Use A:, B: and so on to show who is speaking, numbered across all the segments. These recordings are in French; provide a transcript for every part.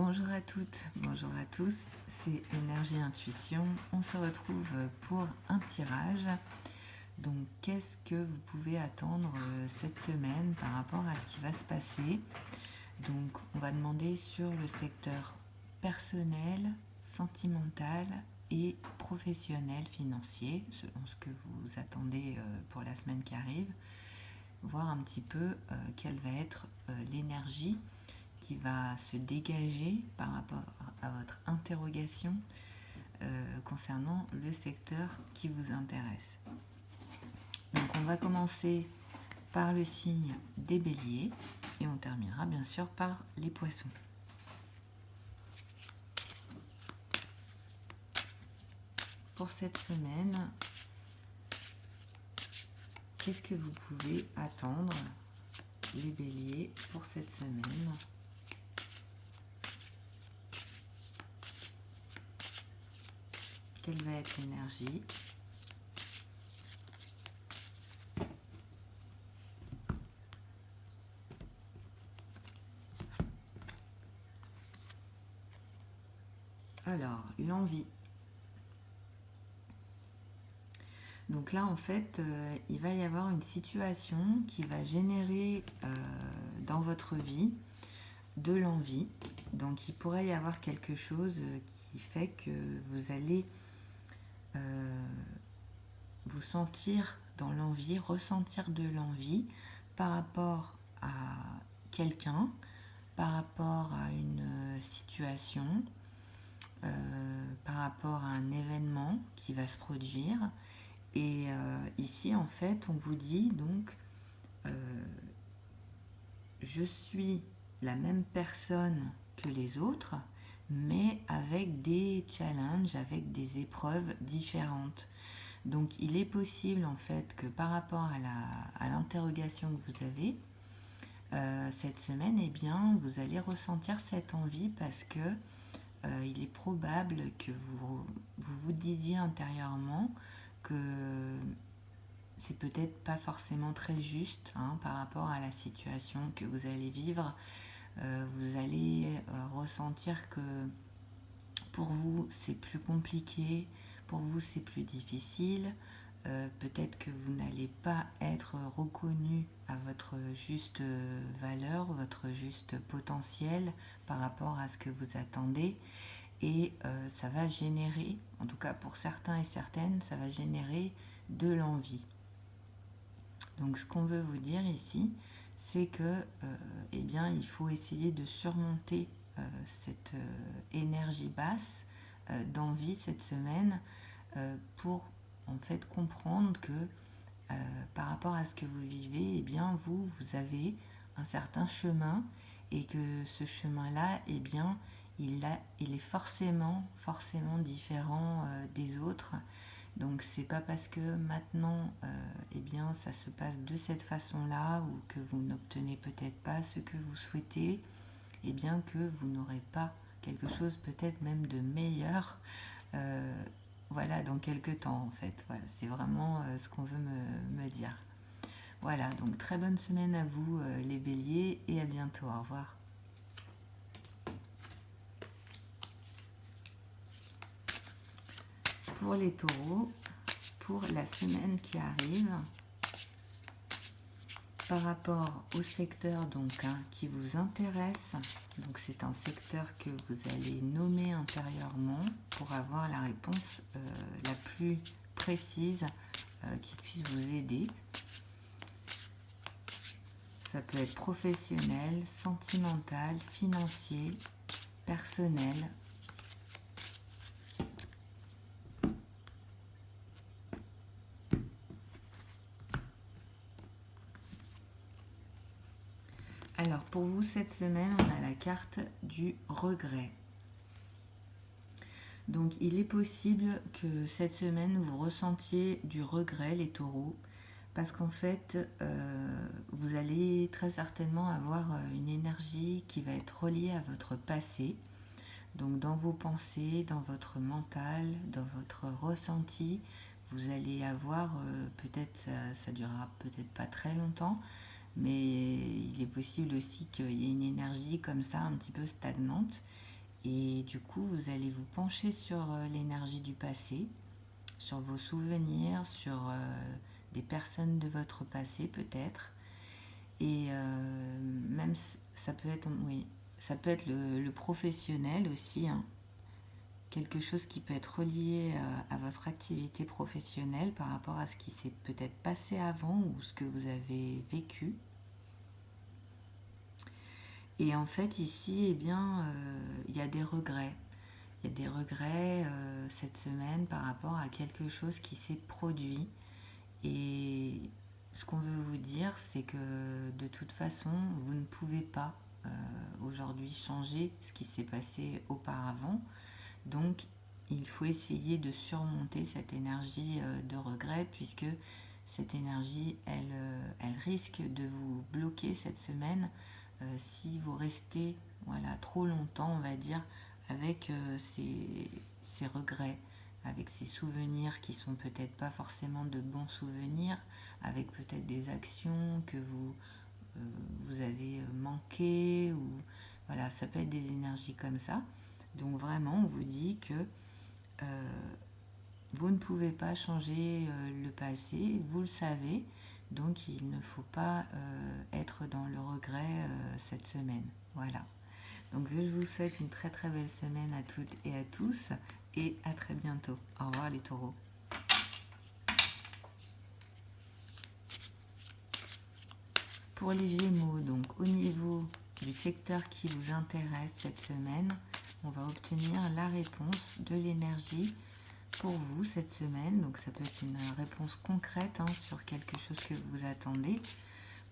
A: Bonjour à toutes, bonjour à tous, c'est Énergie Intuition. On se retrouve pour un tirage. Donc, qu'est-ce que vous pouvez attendre cette semaine par rapport à ce qui va se passer? Donc, on va demander sur le secteur personnel, sentimental et professionnel, financier, selon ce que vous attendez pour la semaine qui arrive. Voir un petit peu quelle va être l'énergie qui va se dégager par rapport à votre interrogation concernant le secteur qui vous intéresse. Donc on va commencer par le signe des béliers et on terminera bien sûr par les poissons. Pour cette semaine, qu'est-ce que vous pouvez attendre, les béliers, pour cette semaine? Quelle va être l'énergie? Alors, l'envie. Donc là, en fait, il va y avoir une situation qui va générer dans votre vie de l'envie. Donc, il pourrait y avoir quelque chose qui fait que vous allez vous sentir dans l'envie, ressentir de l'envie par rapport à quelqu'un, par rapport à une situation, par rapport à un événement qui va se produire. Et ici, en fait, on vous dit donc, je suis la même personne que les autres, mais avec des challenges, avec des épreuves différentes. Donc, il est possible, en fait, que par rapport à l'interrogation que vous avez, cette semaine, eh bien, vous allez ressentir cette envie parce que il est probable que vous disiez intérieurement que c'est peut-être pas forcément très juste par rapport à la situation que vous allez vivre. Vous allez ressentir que pour vous c'est plus compliqué, pour vous c'est plus difficile. Peut-être que vous n'allez pas être reconnu à votre juste valeur, votre juste potentiel par rapport à ce que vous attendez. Et ça va générer, en tout cas pour certains et certaines, ça va générer de l'envie. Donc ce qu'on veut vous dire ici, c'est que eh bien, il faut essayer de surmonter cette énergie basse d'envie cette semaine pour en fait comprendre que par rapport à ce que vous vivez, eh bien vous avez un certain chemin et que ce chemin-là, eh bien, il est forcément différent des autres. Donc c'est pas parce que maintenant eh bien, ça se passe de cette façon-là ou que vous n'obtenez peut-être pas ce que vous souhaitez, eh bien que vous n'aurez pas quelque chose peut-être même de meilleur voilà, dans quelques temps en fait. Voilà, c'est vraiment ce qu'on veut me dire. Voilà, donc très bonne semaine à vous les béliers et à bientôt. Au revoir. Pour les taureaux, pour la semaine qui arrive, par rapport au secteur donc qui vous intéresse, donc c'est un secteur que vous allez nommer intérieurement pour avoir la réponse la plus précise qui puisse vous aider. Ça peut être professionnel, sentimental, financier, personnel. Alors pour vous cette semaine, on a la carte du regret. Donc il est possible que cette semaine vous ressentiez du regret les taureaux parce qu'en fait vous allez très certainement avoir une énergie qui va être reliée à votre passé. Donc dans vos pensées, dans votre mental, dans votre ressenti, vous allez avoir peut-être, ça durera peut-être pas très longtemps, mais il est possible aussi qu'il y ait une énergie comme ça un petit peu stagnante Et du coup, vous allez vous pencher sur l'énergie du passé, sur vos souvenirs, sur des personnes de votre passé peut-être. Et même ça peut être, oui, ça peut être le professionnel aussi, hein. Quelque chose qui peut être relié à votre activité professionnelle par rapport à ce qui s'est peut-être passé avant ou ce que vous avez vécu. Et en fait, ici, eh bien, il y a des regrets. Il y a des regrets cette semaine par rapport à quelque chose qui s'est produit. Et ce qu'on veut vous dire, c'est que de toute façon, vous ne pouvez pas aujourd'hui changer ce qui s'est passé auparavant. Donc, il faut essayer de surmonter cette énergie de regret puisque cette énergie, elle risque de vous bloquer cette semaine si vous restez voilà, trop longtemps, on va dire, avec ces regrets, avec ces souvenirs qui sont peut-être pas forcément de bons souvenirs, avec peut-être des actions que vous avez manquées, ou voilà, ça peut être des énergies comme ça. Donc vraiment, on vous dit que vous ne pouvez pas changer le passé, vous le savez, donc il ne faut pas être dans le regret cette semaine. Voilà. Donc je vous souhaite une très très belle semaine à toutes et à tous et à très bientôt. Au revoir les taureaux. Pour les Gémeaux, donc au niveau du secteur qui vous intéresse cette semaine, on va obtenir la réponse de l'énergie pour vous cette semaine. Donc ça peut être une réponse concrète sur quelque chose que vous attendez,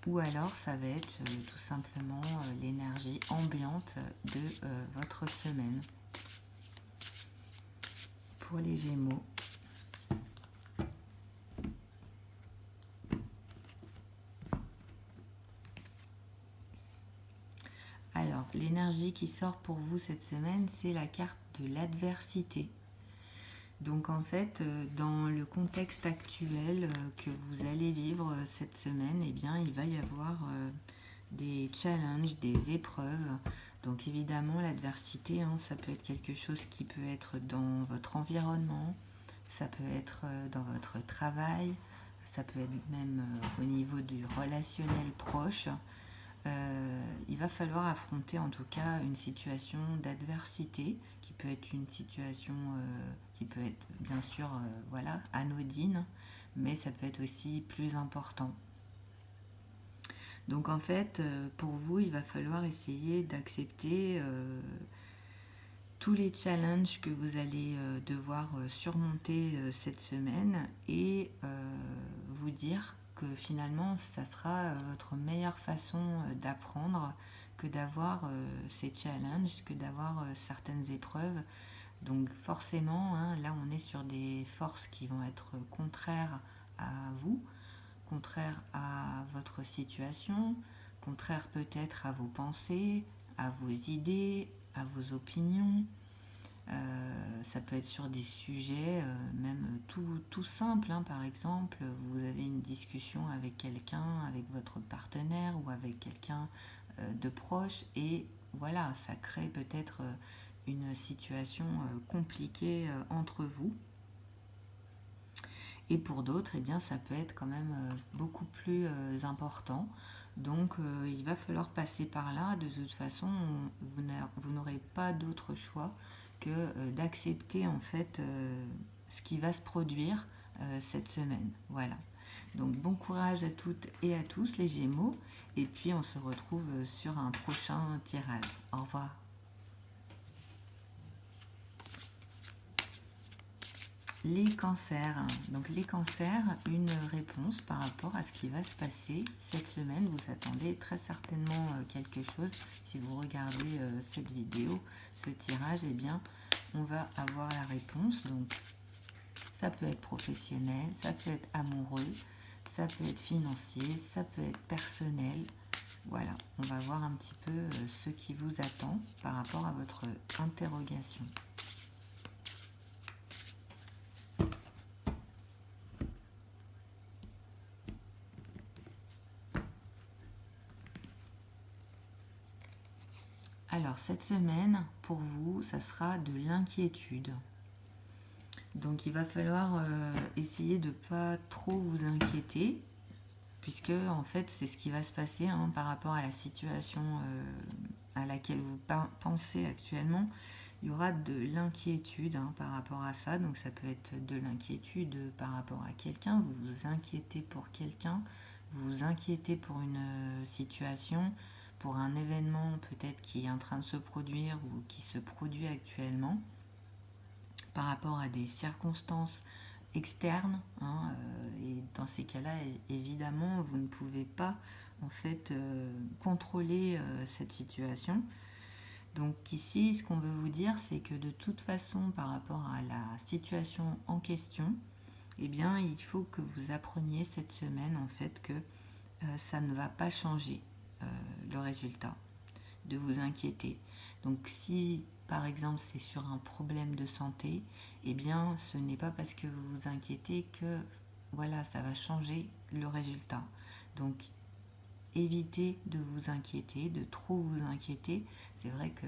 A: ou alors ça va être tout simplement l'énergie ambiante de votre semaine. Pour les Gémeaux, alors l'énergie qui sort pour vous cette semaine, c'est la carte de l'adversité. Donc en fait, dans le contexte actuel que vous allez vivre cette semaine, eh bien, il va y avoir des challenges, des épreuves. Donc évidemment, l'adversité, ça peut être quelque chose qui peut être dans votre environnement, ça peut être dans votre travail, ça peut être même au niveau du relationnel proche. Il va falloir affronter en tout cas une situation d'adversité qui peut être une situation qui peut être bien sûr voilà, anodine, mais ça peut être aussi plus important. Donc en fait, pour vous, il va falloir essayer d'accepter tous les challenges que vous allez devoir surmonter cette semaine et vous dire que finalement, ça sera votre meilleure façon d'apprendre que d'avoir ces challenges, que d'avoir certaines épreuves. Donc forcément, là, on est sur des forces qui vont être contraires à vous, contraires à votre situation, contraires peut-être à vos pensées, à vos idées, à vos opinions. Ça peut être sur des sujets même tout simples. Par exemple, vous avez une discussion avec quelqu'un, avec votre partenaire ou avec quelqu'un de proche et voilà, ça crée peut-être une situation compliquée entre vous. Et pour d'autres, eh bien, ça peut être quand même beaucoup plus important. Donc, il va falloir passer par là. De toute façon, vous n'aurez pas d'autre choix que d'accepter en fait ce qui va se produire cette semaine. Voilà. Donc, bon courage à toutes et à tous les Gémeaux. Et puis, on se retrouve sur un prochain tirage. Au revoir. Les cancers. Donc les cancers, une réponse par rapport à ce qui va se passer cette semaine. Vous attendez très certainement quelque chose. Si vous regardez cette vidéo, ce tirage, eh bien, on va avoir la réponse. Donc ça peut être professionnel, ça peut être amoureux, ça peut être financier, ça peut être personnel. Voilà, on va voir un petit peu ce qui vous attend par rapport à votre interrogation. Alors, Alors cette semaine, pour vous, ça sera de l'inquiétude. Donc il va falloir essayer de ne pas trop vous inquiéter, puisque en fait c'est ce qui va se passer par rapport à la situation à laquelle vous pensez actuellement. Il y aura de l'inquiétude par rapport à ça. Donc ça peut être de l'inquiétude par rapport à quelqu'un. Vous vous inquiétez pour quelqu'un. Vous vous inquiétez pour une situation, pour un événement peut-être qui est en train de se produire ou qui se produit actuellement, par rapport à des circonstances externes. Et dans ces cas-là, évidemment, vous ne pouvez pas en fait contrôler cette situation. Donc ici, ce qu'on veut vous dire, c'est que de toute façon, par rapport à la situation en question, eh bien, il faut que vous appreniez cette semaine, en fait, que ça ne va pas changer le résultat, de vous inquiéter. Donc si, par exemple, c'est sur un problème de santé, eh bien, ce n'est pas parce que vous vous inquiétez que, voilà, ça va changer le résultat. Donc, évitez de vous inquiéter, de trop vous inquiéter. C'est vrai que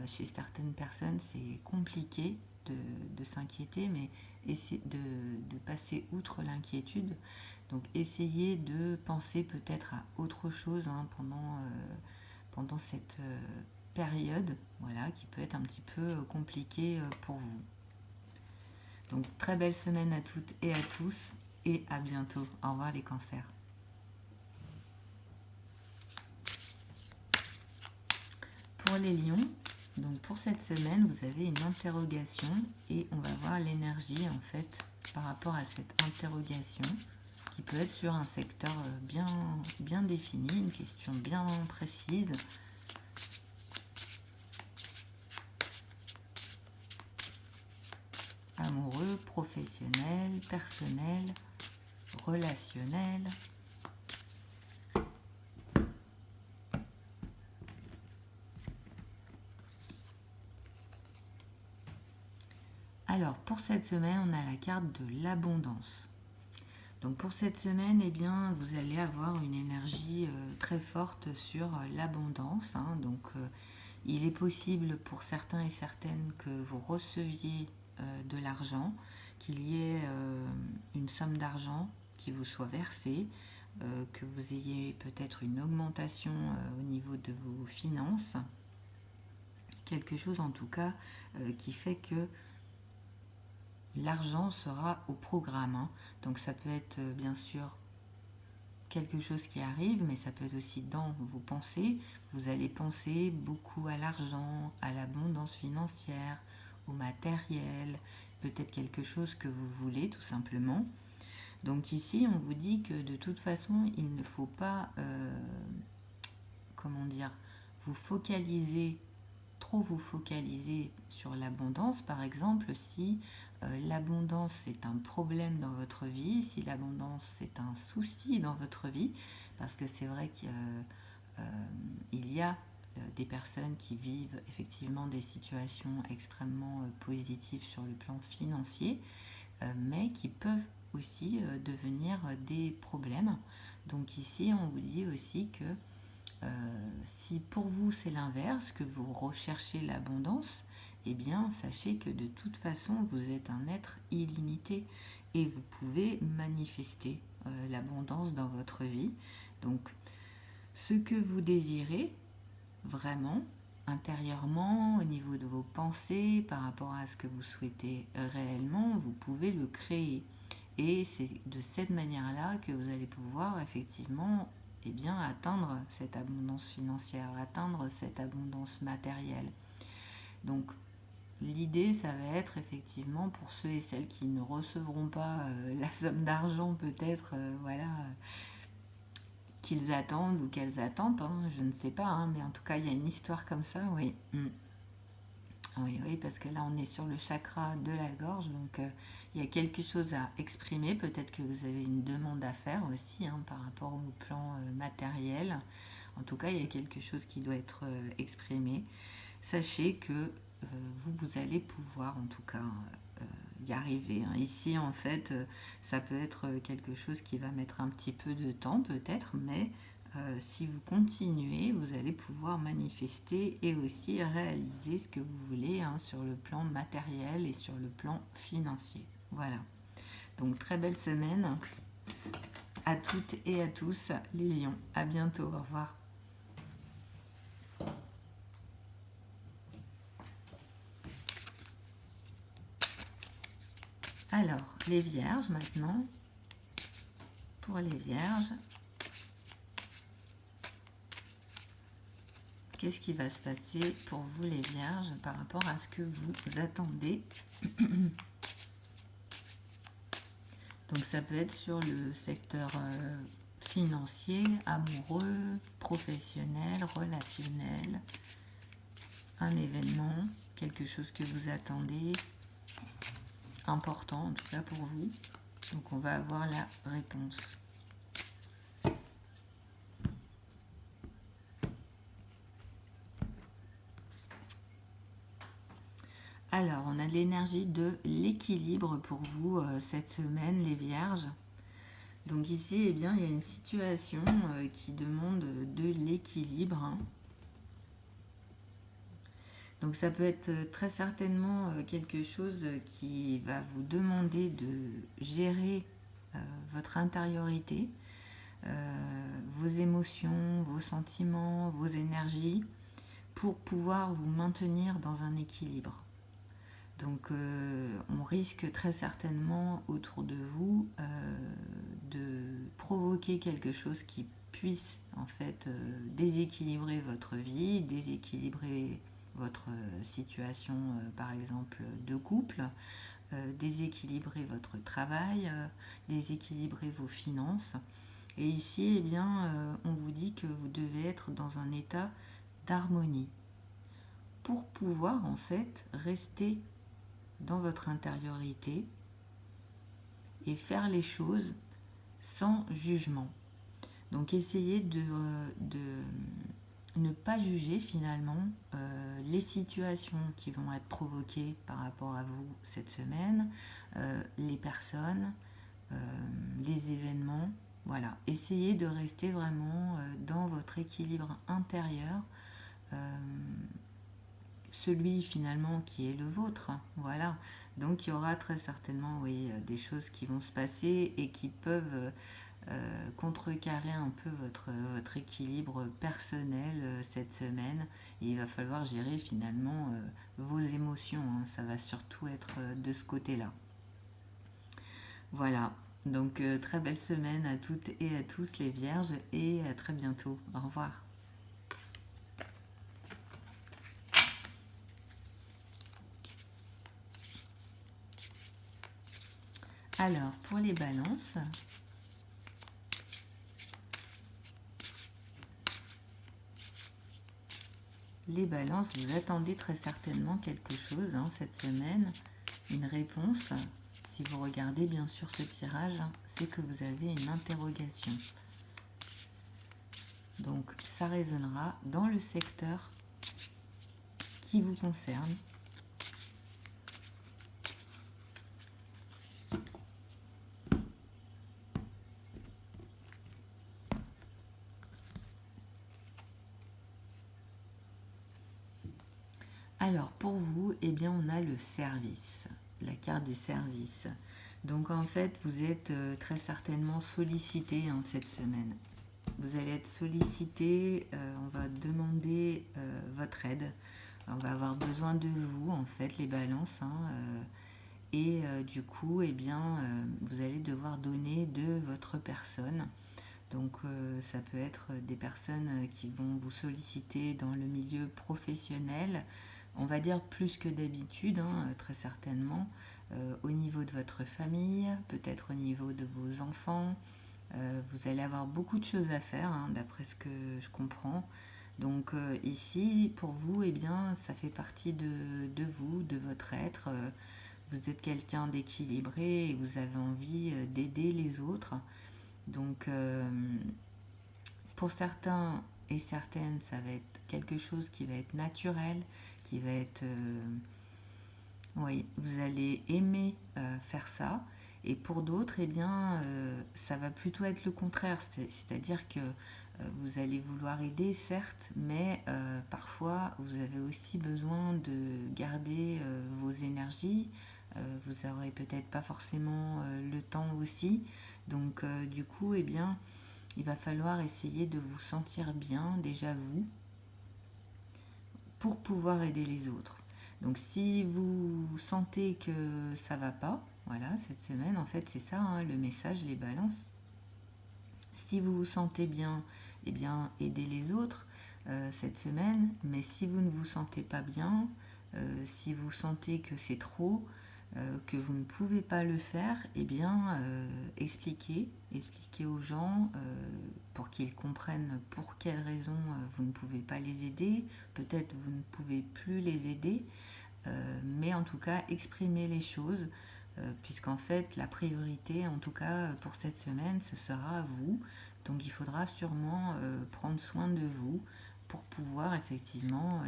A: chez certaines personnes, c'est compliqué de s'inquiéter, mais essayez de passer outre l'inquiétude. Donc essayez de penser peut-être à autre chose pendant cette période, voilà, qui peut être un petit peu compliquée pour vous. Donc très belle semaine à toutes et à tous, et à bientôt. Au revoir les cancers. Pour les lions, donc pour cette semaine, vous avez une interrogation et on va voir l'énergie en fait par rapport à cette interrogation qui peut être sur un secteur bien défini, une question bien précise. Amoureux, professionnel, personnel, relationnel. Alors, pour cette semaine, on a la carte de l'abondance. Donc, pour cette semaine, eh bien, vous allez avoir une énergie très forte sur l'abondance. Donc, il est possible pour certains et certaines que vous receviez de l'argent, qu'il y ait une somme d'argent qui vous soit versée, que vous ayez peut-être une augmentation au niveau de vos finances. Quelque chose en tout cas qui fait que l'argent sera au programme. Donc ça peut être bien sûr quelque chose qui arrive, mais ça peut être aussi dans vos pensées. Vous allez penser beaucoup à l'argent, à l'abondance financière, au matériel, peut-être quelque chose que vous voulez tout simplement. Donc ici, on vous dit que de toute façon, il ne faut pas, vous focaliser vous focaliser sur l'abondance. Par exemple, si l'abondance c'est un problème dans votre vie, si l'abondance c'est un souci dans votre vie, parce que c'est vrai qu'il y a des personnes qui vivent effectivement des situations extrêmement positives sur le plan financier, mais qui peuvent aussi devenir des problèmes. Donc ici, on vous dit aussi que si pour vous c'est l'inverse, que vous recherchez l'abondance, eh bien sachez que de toute façon vous êtes un être illimité et vous pouvez manifester l'abondance dans votre vie. Donc ce que vous désirez vraiment intérieurement, au niveau de vos pensées, par rapport à ce que vous souhaitez réellement, vous pouvez le créer. Et c'est de cette manière-là que vous allez pouvoir effectivement atteindre cette abondance financière, atteindre cette abondance matérielle. Donc, l'idée, ça va être effectivement pour ceux et celles qui ne recevront pas la somme d'argent peut-être, qu'ils attendent ou qu'elles attendent, je ne sais pas, mais en tout cas, il y a une histoire comme ça, oui. Oui, parce que là, on est sur le chakra de la gorge, donc il y a quelque chose à exprimer. Peut-être que vous avez une demande à faire aussi par rapport au plan matériel. En tout cas, il y a quelque chose qui doit être exprimé. Sachez que vous allez pouvoir, en tout cas, y arriver. Ici, en fait, ça peut être quelque chose qui va mettre un petit peu de temps, peut-être, mais si vous continuez, vous allez pouvoir manifester et aussi réaliser ce que vous voulez, hein, sur le plan matériel et sur le plan financier. Voilà. Donc très belle semaine à toutes et à tous les lions. À bientôt. Au revoir. Alors, les vierges maintenant. Pour les vierges, qu'est-ce qui va se passer pour vous les vierges par rapport à ce que vous attendez? Donc ça peut être sur le secteur financier, amoureux, professionnel, relationnel, un événement, quelque chose que vous attendez, important en tout cas pour vous. Donc on va avoir la réponse. Alors, on a l'énergie de l'équilibre pour vous cette semaine, les vierges. Donc ici, eh bien, il y a une situation qui demande de l'équilibre, hein. Donc ça peut être très certainement quelque chose qui va vous demander de gérer votre intériorité, vos émotions, vos sentiments, vos énergies, pour pouvoir vous maintenir dans un équilibre. Donc on risque très certainement autour de vous de provoquer quelque chose qui puisse en fait déséquilibrer votre vie, déséquilibrer votre situation par exemple de couple, déséquilibrer votre travail, déséquilibrer vos finances. Et ici, eh bien, on vous dit que vous devez être dans un état d'harmonie pour pouvoir en fait rester dans votre intériorité et faire les choses sans jugement. Donc essayez de ne pas juger finalement les situations qui vont être provoquées par rapport à vous cette semaine, les personnes, les événements. Voilà, essayez de rester vraiment dans votre équilibre intérieur, celui finalement qui est le vôtre. Voilà, donc il y aura très certainement, oui, des choses qui vont se passer et qui peuvent contrecarrer un peu votre équilibre personnel cette semaine. Et il va falloir gérer finalement vos émotions, hein. Ça va surtout être de ce côté-là. Voilà, donc très belle semaine à toutes et à tous les vierges et à très bientôt. Au revoir. Alors, pour les balances, vous attendez très certainement quelque chose, hein, cette semaine, une réponse. Si vous regardez bien sûr ce tirage, hein, c'est que vous avez une interrogation. Donc, ça résonnera dans le secteur qui vous concerne. Alors, pour vous, eh bien, on a le service, la carte du service. Donc, en fait, vous êtes très certainement sollicité, hein, cette semaine. Vous allez être sollicité, on va demander votre aide. On va avoir besoin de vous, en fait, les balances, hein, et du coup, eh bien, vous allez devoir donner de votre personne. Donc, ça peut être des personnes qui vont vous solliciter dans le milieu professionnel, on va dire plus que d'habitude, hein, très certainement, au niveau de votre famille, peut-être au niveau de vos enfants. Vous allez avoir beaucoup de choses à faire, hein, d'après ce que je comprends. Donc ici, pour vous, eh bien, ça fait partie de vous, de votre être. Vous êtes quelqu'un d'équilibré et vous avez envie d'aider les autres. Donc pour certains et certaines, ça va être quelque chose qui va être naturel, qui va être... oui, vous allez aimer faire ça. Et pour d'autres, eh bien, ça va plutôt être le contraire. C'est-à-dire que Vous allez vouloir aider, certes, mais parfois vous avez aussi besoin de garder vos énergies. Vous n'aurez peut-être pas forcément le temps aussi. Donc du coup, eh bien, il va falloir essayer de vous sentir bien, déjà vous, pour pouvoir aider les autres. Donc si vous sentez que ça va pas, voilà, cette semaine, en fait, c'est ça, hein, le message, les balances. Si vous vous sentez bien, eh bien, aidez les autres cette semaine. Mais si vous ne vous sentez pas bien, si vous sentez que c'est trop, que vous ne pouvez pas le faire, eh bien, expliquez aux gens pour qu'ils comprennent pour quelles raisons vous ne pouvez pas les aider. Peut-être vous ne pouvez plus les aider, mais en tout cas, exprimez les choses, puisqu'en fait, la priorité, en tout cas pour cette semaine, ce sera vous. Donc il faudra sûrement prendre soin de vous pour pouvoir effectivement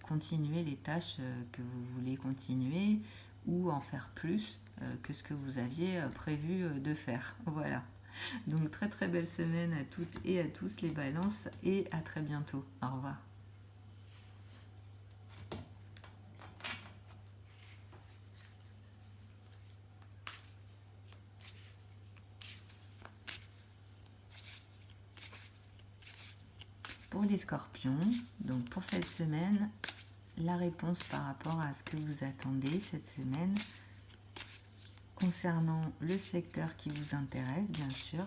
A: continuer les tâches que vous voulez continuer ou en faire plus que ce que vous aviez prévu de faire. Voilà. Donc très très belle semaine à toutes et à tous les balances et à très bientôt. Au revoir. Pour les scorpions, donc pour cette semaine, la réponse par rapport à ce que vous attendez cette semaine, concernant le secteur qui vous intéresse, bien sûr.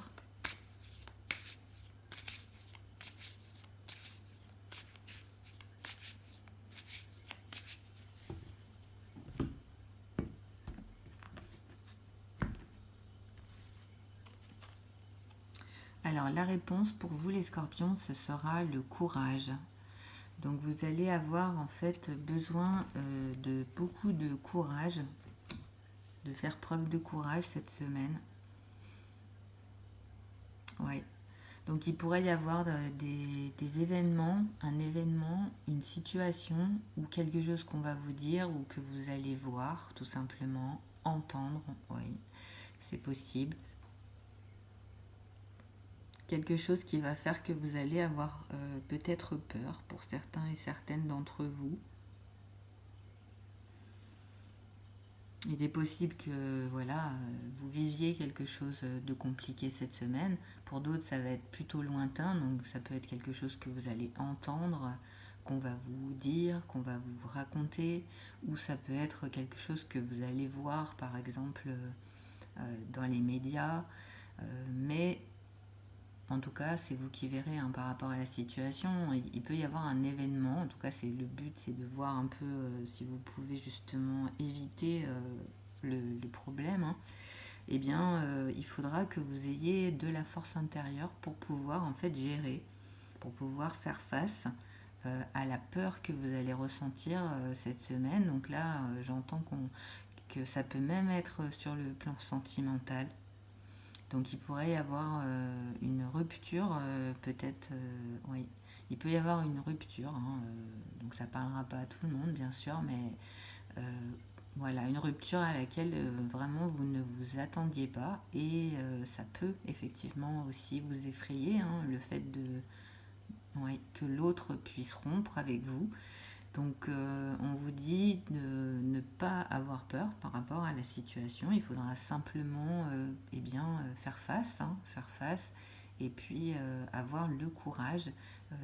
A: Alors la réponse pour vous les scorpions, ce sera le courage. Donc vous allez avoir en fait besoin de beaucoup de courage, de faire preuve de courage cette semaine. Ouais. Donc il pourrait y avoir des événements, un événement, une situation ou quelque chose qu'on va vous dire ou que vous allez voir tout simplement, entendre, oui, c'est possible. Quelque chose qui va faire que vous allez avoir peut-être peur pour certains et certaines d'entre vous. Il est possible que voilà, vous viviez quelque chose de compliqué cette semaine. Pour d'autres, ça va être plutôt lointain, donc ça peut être quelque chose que vous allez entendre, qu'on va vous dire, qu'on va vous raconter, ou ça peut être quelque chose que vous allez voir, par exemple, dans les médias. Mais en tout cas, c'est vous qui verrez hein, par rapport à la situation. Il peut y avoir un événement. En tout cas, c'est le but, c'est de voir un peu si vous pouvez justement éviter le problème. Hein. Eh bien, il faudra que vous ayez de la force intérieure pour pouvoir en fait gérer, pour pouvoir faire face à la peur que vous allez ressentir cette semaine. Donc là, j'entends que ça peut même être sur le plan sentimental. Donc il pourrait y avoir une rupture, peut-être, oui. Il peut y avoir une rupture, hein, donc ça ne parlera pas à tout le monde, bien sûr, mais voilà, une rupture à laquelle vraiment vous ne vous attendiez pas et ça peut effectivement aussi vous effrayer, hein, le fait ouais, que l'autre puisse rompre avec vous. Donc on vous dit de ne pas avoir peur par rapport à la situation. Il faudra simplement faire face, hein, faire face et puis avoir le courage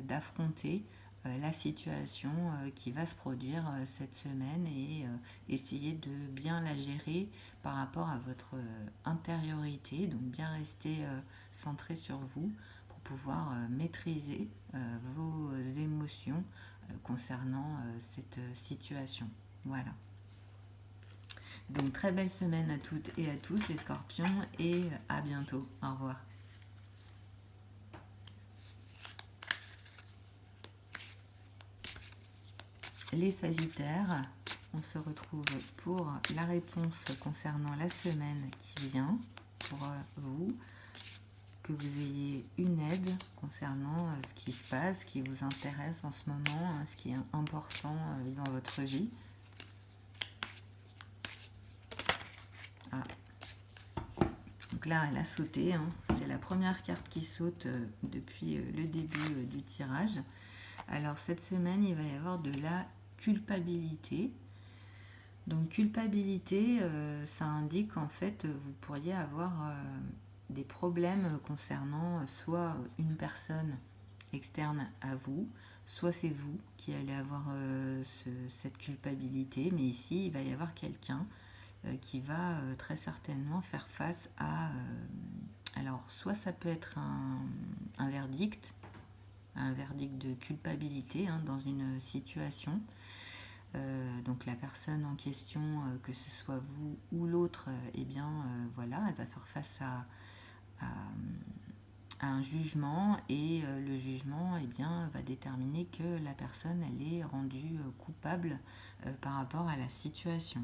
A: d'affronter la situation qui va se produire cette semaine et essayer de bien la gérer par rapport à votre intériorité. Donc bien rester centré sur vous pour pouvoir maîtriser vos émotions concernant cette situation. Voilà. Donc très belle semaine à toutes et à tous les scorpions et à bientôt. Au revoir. Les sagittaires, on se retrouve pour la réponse concernant la semaine qui vient pour vous. Que vous ayez une aide concernant ce qui se passe, ce qui vous intéresse en ce moment, ce qui est important dans votre vie. Ah. Donc là, elle a sauté, hein. C'est la première carte qui saute depuis le début du tirage. Alors cette semaine, il va y avoir de la culpabilité. Donc culpabilité, ça indique qu'en fait, vous pourriez avoir des problèmes concernant soit une personne externe à vous, soit c'est vous qui allez avoir cette culpabilité, mais ici, il va y avoir quelqu'un qui va très certainement faire face à... alors, soit ça peut être un verdict de culpabilité hein, dans une situation. Donc la personne en question, que ce soit vous ou l'autre, eh bien voilà, elle va faire face à, à un jugement et le jugement eh bien, va déterminer que la personne elle est rendue coupable par rapport à la situation.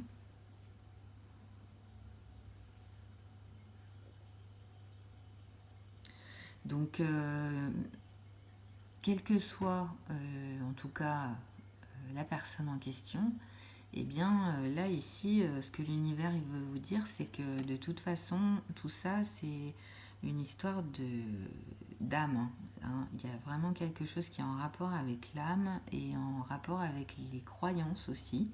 A: Donc, quelle que soit en tout cas la personne en question, eh bien là ici, ce que l'univers il veut vous dire, c'est que de toute façon, tout ça, c'est une histoire d'âme. Hein. Il y a vraiment quelque chose qui est en rapport avec l'âme et en rapport avec les croyances aussi.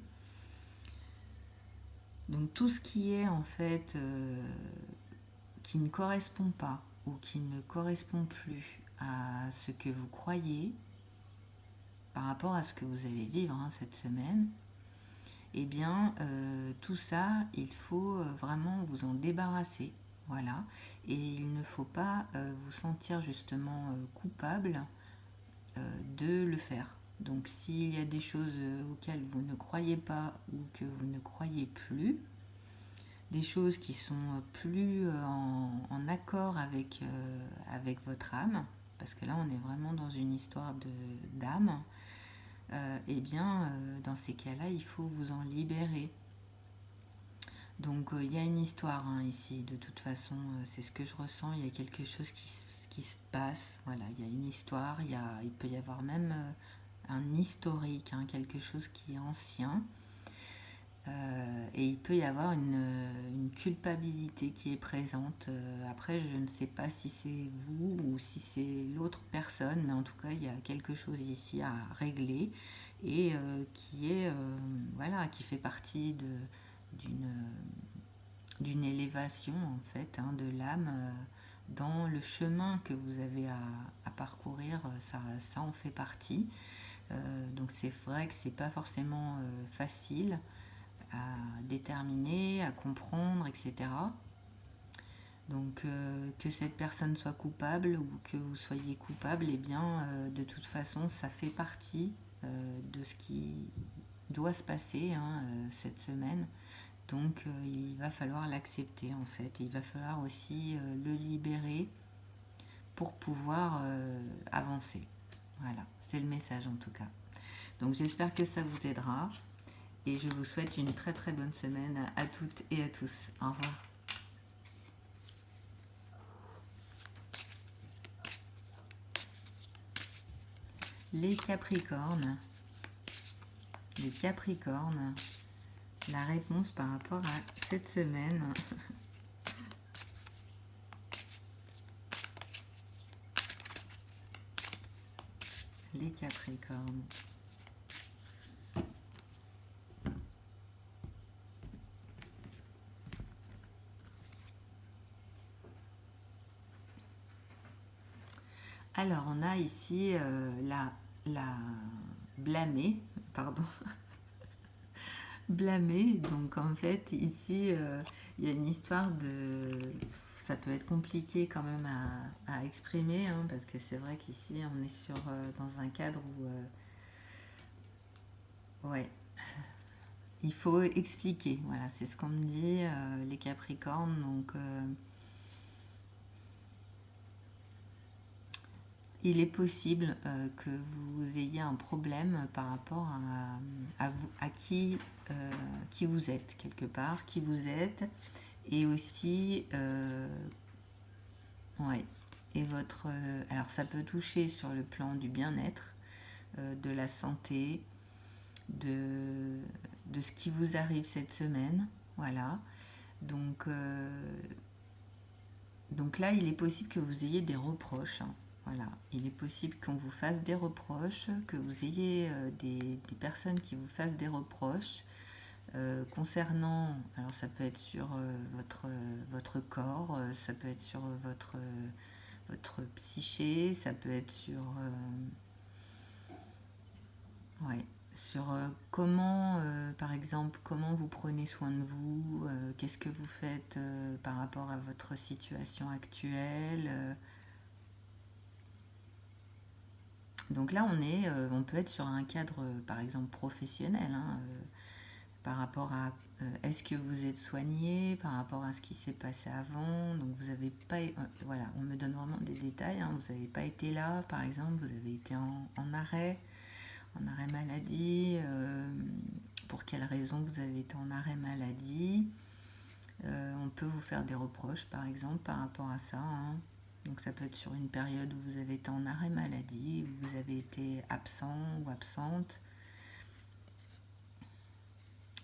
A: Donc tout ce qui est en fait qui ne correspond pas ou qui ne correspond plus à ce que vous croyez par rapport à ce que vous allez vivre hein, cette semaine, eh bien tout ça, il faut vraiment vous en débarrasser. Voilà. Et il ne faut pas vous sentir justement coupable de le faire. Donc s'il y a des choses auxquelles vous ne croyez pas ou que vous ne croyez plus, des choses qui sont plus en accord avec votre âme, parce que là on est vraiment dans une histoire d'âme, eh bien dans ces cas-là il faut vous en libérer. Donc il y a une histoire hein, ici, de toute façon c'est ce que je ressens, il y a quelque chose qui se passe, voilà, il y a une histoire, il peut y avoir même un historique, hein, quelque chose qui est ancien. Et il peut y avoir une culpabilité qui est présente. Après, je ne sais pas si c'est vous ou si c'est l'autre personne, mais en tout cas, il y a quelque chose ici à régler et qui est, voilà, qui fait partie d'une élévation en fait hein, de l'âme dans le chemin que vous avez à parcourir. Ça en fait partie. Donc c'est vrai que c'est pas forcément facile à déterminer, à comprendre, etc. Donc que cette personne soit coupable ou que vous soyez coupable, eh bien de toute façon ça fait partie de ce qui doit se passer hein, cette semaine. Donc il va falloir l'accepter en fait. Et il va falloir aussi le libérer pour pouvoir avancer. Voilà, c'est le message en tout cas. Donc j'espère que ça vous aidera. Et je vous souhaite une très très bonne semaine à toutes et à tous. Au revoir. Les Capricornes. Les Capricornes. La réponse par rapport à cette semaine. Les Capricornes. Alors, on a ici la blâmée, pardon, blâmée. Donc, en fait, ici, il y a une histoire de... Ça peut être compliqué quand même à exprimer, hein, parce que c'est vrai qu'ici, on est dans un cadre où... ouais, il faut expliquer. Voilà, c'est ce qu'on me dit, les Capricornes. Donc... il est possible que vous ayez un problème par rapport à qui vous êtes, quelque part, qui vous êtes, et aussi, ouais, et votre... alors ça peut toucher sur le plan du bien-être, de la santé, de ce qui vous arrive cette semaine, voilà. Donc, Donc là, il est possible que vous ayez des reproches, hein. Voilà, il est possible qu'on vous fasse des reproches, que vous ayez des personnes qui vous fassent des reproches concernant, alors ça peut être sur votre corps, ça peut être sur votre psyché, ça peut être sur, ouais, sur comment, par exemple, comment vous prenez soin de vous, qu'est-ce que vous faites par rapport à votre situation actuelle. Donc là, on peut être sur un cadre, par exemple, professionnel, hein, par rapport à est-ce que vous êtes soigné, par rapport à ce qui s'est passé avant. Donc vous n'avez pas, voilà, on me donne vraiment des détails, hein. Vous n'avez pas été là, par exemple, vous avez été en arrêt maladie. Pour quelle raison vous avez été en arrêt maladie. On peut vous faire des reproches, par exemple, par rapport à ça, hein. Donc ça peut être sur une période où vous avez été en arrêt maladie, où vous avez été absent ou absente.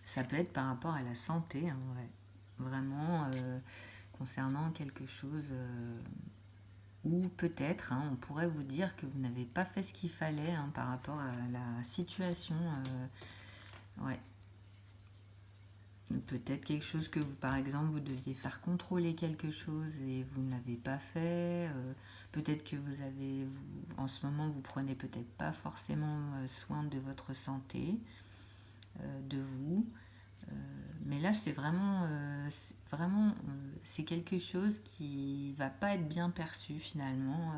A: Ça peut être par rapport à la santé, hein, ouais. Vraiment concernant quelque chose ou peut-être, hein, on pourrait vous dire que vous n'avez pas fait ce qu'il fallait, hein, par rapport à la situation. Ouais. Peut-être quelque chose que vous, par exemple, vous deviez faire contrôler quelque chose et vous ne l'avez pas fait. Peut-être que en ce moment, vous prenez peut-être pas forcément soin de votre santé, de vous. Mais là, c'est quelque chose qui va pas être bien perçu finalement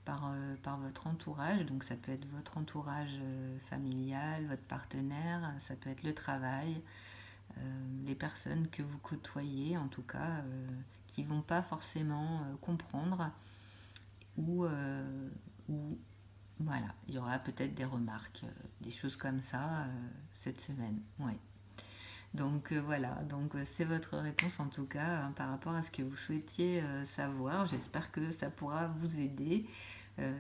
A: par votre entourage. Donc ça peut être votre entourage familial, votre partenaire, ça peut être le travail, les personnes que vous côtoyez en tout cas, qui vont pas forcément comprendre ou voilà, il y aura peut-être des remarques, des choses comme ça cette semaine. Ouais. Donc voilà, donc c'est votre réponse en tout cas, hein, par rapport à ce que vous souhaitiez savoir. J'espère que ça pourra vous aider.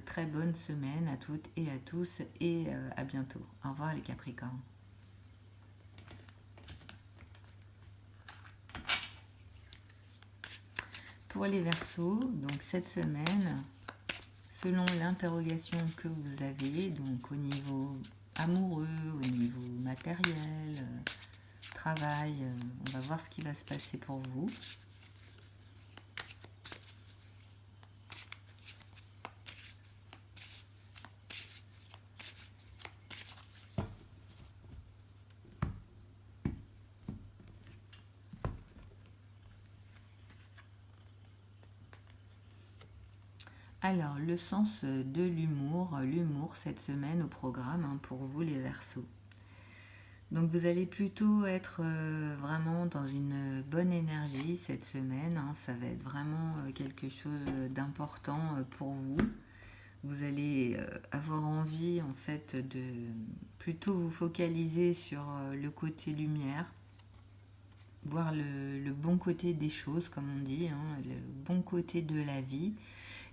A: Très bonne semaine à toutes et à tous et à bientôt. Au revoir les Capricornes. Pour les Verseaux, donc cette semaine, selon l'interrogation que vous avez, donc au niveau amoureux, au niveau matériel, travail, on va voir ce qui va se passer pour vous. Alors, le sens de l'humour cette semaine au programme, hein, pour vous les Verseaux. Donc vous allez plutôt être vraiment dans une bonne énergie cette semaine, hein. Ça va être vraiment quelque chose d'important pour vous. Vous allez avoir envie en fait de plutôt vous focaliser sur le côté lumière, voir le bon côté des choses, comme on dit, hein, le bon côté de la vie.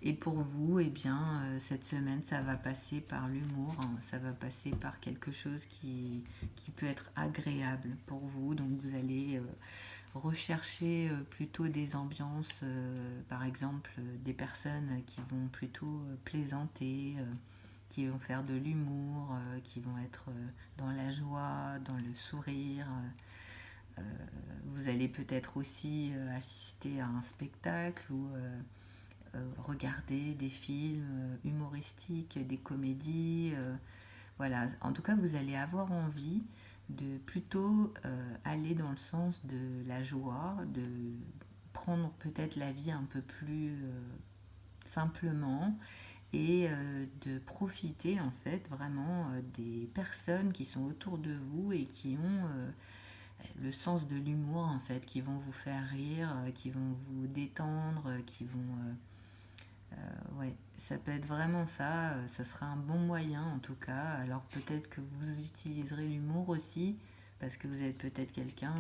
A: Et pour vous, eh bien, cette semaine, ça va passer par l'humour, hein, ça va passer par quelque chose qui peut être agréable pour vous. Donc vous allez rechercher plutôt des ambiances, par exemple, des personnes qui vont plutôt plaisanter, qui vont faire de l'humour, qui vont être dans la joie, dans le sourire. Vous allez peut-être aussi assister à un spectacle ou regarder des films humoristiques, des comédies. Voilà, en tout cas, vous allez avoir envie de plutôt aller dans le sens de la joie, de prendre peut-être la vie un peu plus simplement et de profiter en fait vraiment des personnes qui sont autour de vous et qui ont le sens de l'humour en fait, qui vont vous faire rire, qui vont vous détendre, qui vont ouais, ça peut être vraiment ça. Ça sera un bon moyen en tout cas. Alors peut-être que vous utiliserez l'humour aussi, parce que vous êtes peut-être quelqu'un.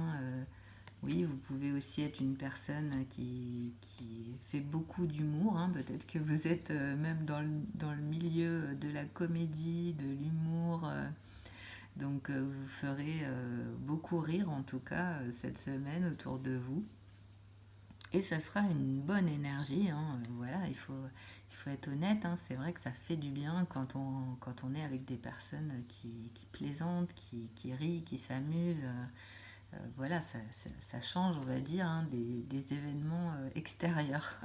A: Oui, vous pouvez aussi être une personne qui fait beaucoup d'humour, hein. Peut-être que vous êtes même dans le milieu de la comédie, de l'humour. Donc vous ferez beaucoup rire en tout cas cette semaine autour de vous. Et ça sera une bonne énergie, hein. Voilà, il faut être honnête, hein. C'est vrai que ça fait du bien quand on est avec des personnes qui plaisantent, qui rient, qui s'amusent. Voilà, ça change, on va dire, hein, des événements extérieurs.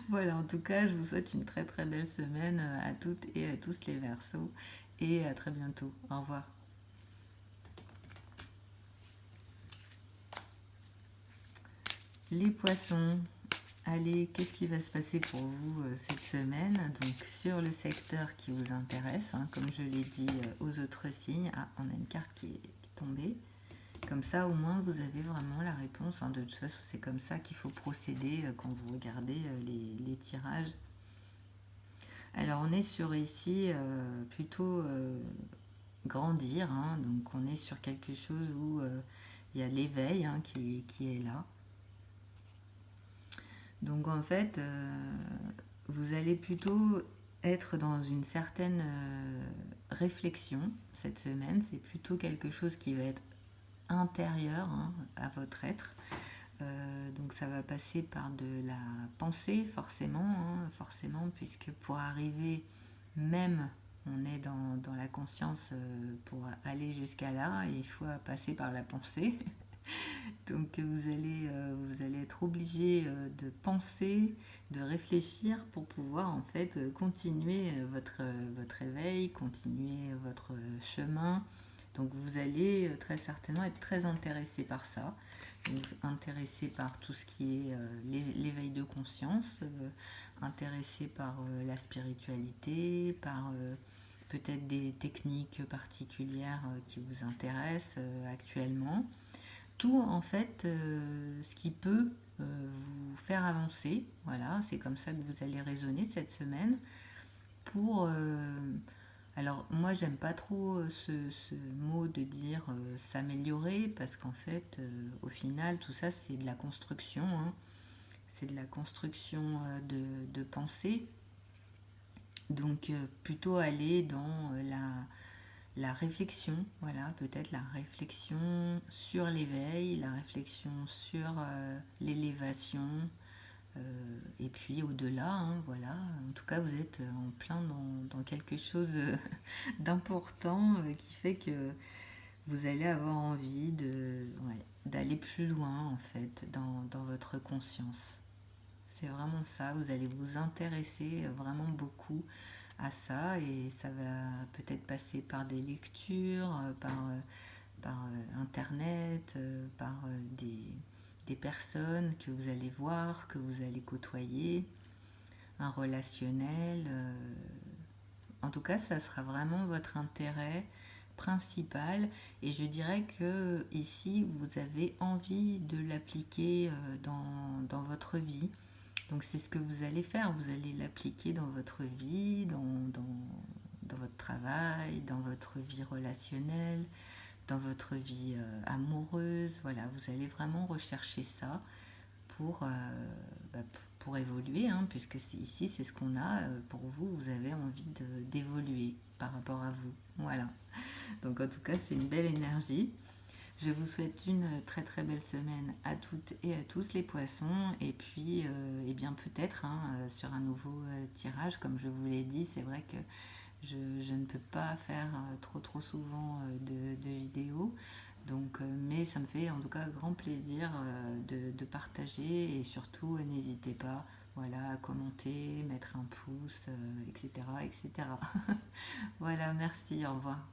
A: Voilà, en tout cas, je vous souhaite une très très belle semaine à toutes et à tous les Verseaux. Et à très bientôt. Au revoir. Les poissons. Allez, qu'est-ce qui va se passer pour vous cette semaine? Donc sur le secteur qui vous intéresse, hein, comme je l'ai dit aux autres signes. Ah, on a une carte qui est tombée. Comme ça, au moins, vous avez vraiment la réponse, hein. De toute façon, c'est comme ça qu'il faut procéder quand vous regardez les tirages. Alors, on est sur ici plutôt grandir, hein. Donc, on est sur quelque chose où il y a l'éveil, hein, qui est là. Donc en fait, vous allez plutôt être dans une certaine réflexion cette semaine. C'est plutôt quelque chose qui va être intérieur, hein, à votre être. Donc ça va passer par de la pensée forcément, hein, forcément, puisque pour arriver, même on est dans la conscience, pour aller jusqu'à là, il faut passer par la pensée. Donc vous allez être obligé de penser, de réfléchir pour pouvoir en fait continuer votre éveil, continuer votre chemin. Donc vous allez très certainement être très intéressé par ça, donc intéressé par tout ce qui est l'éveil de conscience, intéressé par la spiritualité, par peut-être des techniques particulières qui vous intéressent actuellement. Tout en fait ce qui peut vous faire avancer. Voilà, c'est comme ça que vous allez raisonner cette semaine pour alors moi j'aime pas trop ce mot de dire s'améliorer parce qu'en fait au final tout ça c'est de la construction, hein. C'est de la construction de pensée. Donc plutôt aller dans la réflexion, voilà, peut-être la réflexion sur l'éveil, la réflexion sur l'élévation, et puis au-delà, hein, voilà. En tout cas, vous êtes en plein dans quelque chose d'important qui fait que vous allez avoir envie ouais, d'aller plus loin, en fait, dans votre conscience. C'est vraiment ça, vous allez vous intéresser vraiment beaucoup à ça et ça va peut-être passer par des lectures, par internet, par des personnes que vous allez voir, que vous allez côtoyer, un relationnel. En tout cas, ça sera vraiment votre intérêt principal et je dirais que ici vous avez envie de l'appliquer dans votre vie. Donc c'est ce que vous allez faire, vous allez l'appliquer dans votre vie, dans votre travail, dans votre vie relationnelle, dans votre vie amoureuse. Voilà, vous allez vraiment rechercher ça pour, bah, pour évoluer, hein, puisque ici c'est ce qu'on a. Pour vous, vous avez envie d'évoluer par rapport à vous. Voilà. Donc en tout cas, c'est une belle énergie. Je vous souhaite une très très belle semaine à toutes et à tous les poissons. Et puis, eh bien peut-être hein, sur un nouveau tirage, comme je vous l'ai dit, c'est vrai que je ne peux pas faire trop souvent de vidéos. Donc, mais ça me fait en tout cas grand plaisir de partager et surtout n'hésitez pas voilà, à commenter, mettre un pouce, etc., etc. Voilà, merci, au revoir.